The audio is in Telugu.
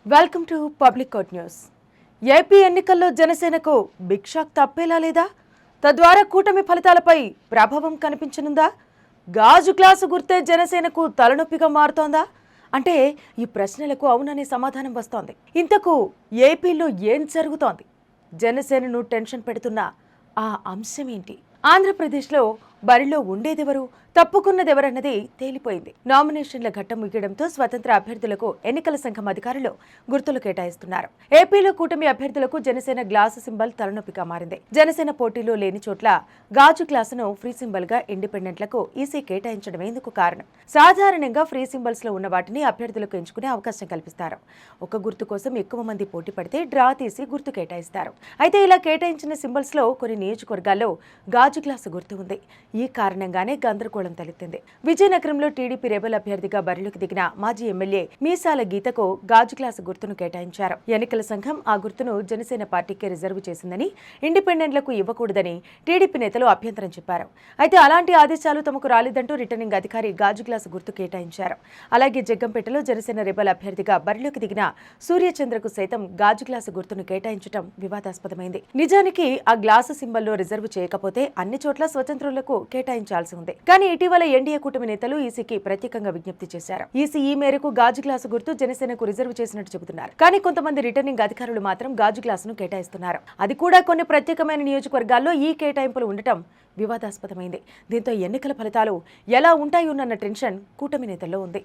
Welcome to public court news. AP ఎన్నికల్లో జనసేనకు బిగ్ షాక్ తప్పేలా లేదా? తద్వారా కూటమి ఫలితాలపై ప్రభావం కనిపించనుందా? గాజు గ్లాసు గుర్తే జనసేనకు తలనొప్పిగా మారుతోందా? అంటే ఈ ప్రశ్నలకు అవుననే సమాధానం వస్తోంది. ఇంతకు ఏపీలో ఏం జరుగుతోంది? జనసేనను టెన్షన్ పెడుతున్న ఆ అంశం ఏంటి? ఆంధ్రప్రదేశ్లో బరిలో ఉండేదెవరు, తప్పుకున్నదెవరన్నది తేలిపోయింది. నామినేషన్ల ఘట్టం ముగియడంతో స్వతంత్ర అభ్యర్థులకు ఎన్నికల సంఘం అధికారులు గుర్తులు కేటాయిస్తున్నారు. ఏపీలో కూటమి అభ్యర్థులకు జనసేన గ్లాసు సింబల్ తలనొప్పిగా మారింది. జనసేన పోటీలో లేని చోట్ల గాజు గ్లాసును ఫ్రీ సింబల్ గా ఇండిపెండెంట్లకు ఈసీ కేటాయించడం ఎందుకు కారణం? సాధారణంగా ఫ్రీ సింబల్స్ లో ఉన్న వాటిని అభ్యర్థులకు ఎంచుకునే అవకాశం కల్పిస్తారు. ఒక గుర్తు కోసం ఎక్కువ మంది పోటీ పడితే డ్రా తీసి గుర్తు కేటాయిస్తారు. అయితే ఇలా కేటాయించిన సింబల్స్ లో కొన్ని నియోజకవర్గాల్లో గాజు గ్లాసు గుర్తు ఉంది. ఈ కారణంగానే గందరగోళం తలెత్తింది. విజయనగరంలో టీడీపీ రెబల్ అభ్యర్థిగా బరిలోకి దిగిన మాజీ ఎమ్మెల్యే మీసాల గీతకు గాజు గ్లాసు గుర్తును కేటాయించారు. ఎన్నికల సంఘం ఆ గుర్తును జనసేన పార్టీకి రిజర్వ్ చేసిందని, ఇండిపెండెంట్లకు ఇవ్వకూడదని టీడీపీ నేతలు అభ్యంతరం చెప్పారు. అయితే అలాంటి ఆదేశాలు తమకు రాలేదంటూ రిటర్నింగ్ అధికారి గాజు గ్లాసు గుర్తు కేటాయించారు. అలాగే జగ్గంపేటలో జనసేన రెబల్ అభ్యర్థిగా బరిలోకి దిగిన సూర్యచంద్రకు సైతం గాజు గ్లాసు గుర్తును కేటాయించడం వివాదాస్పదమైంది. నిజానికి ఆ గ్లాసు సింబల్లో రిజర్వ్ చేయకపోతే అన్ని చోట్ల స్వతంత్రులకు కేటాయించాల్సి ఉంది. కానీ ఇటీవల ఎన్డీఏ కూటమి నేతలు ఈసీకి ప్రత్యేకంగా విజ్ఞప్తి చేశారు. ఈసీ ఈ మేరకు గాజు గ్లాసు గుర్తు జనసేనకు రిజర్వ్ చేసినట్టు చెబుతున్నారు. కానీ కొంతమంది రిటర్నింగ్ అధికారులు మాత్రం గాజు గ్లాసును కేటాయిస్తున్నారు. అది కూడా కొన్ని ప్రత్యేకమైన నియోజకవర్గాల్లో ఈ కేటాయింపులు ఉండటం వివాదాస్పదమైంది. దీంతో ఎన్నికల ఫలితాలు ఎలా ఉంటాయోనన్న టెన్షన్ కూటమి నేతల్లో ఉంది.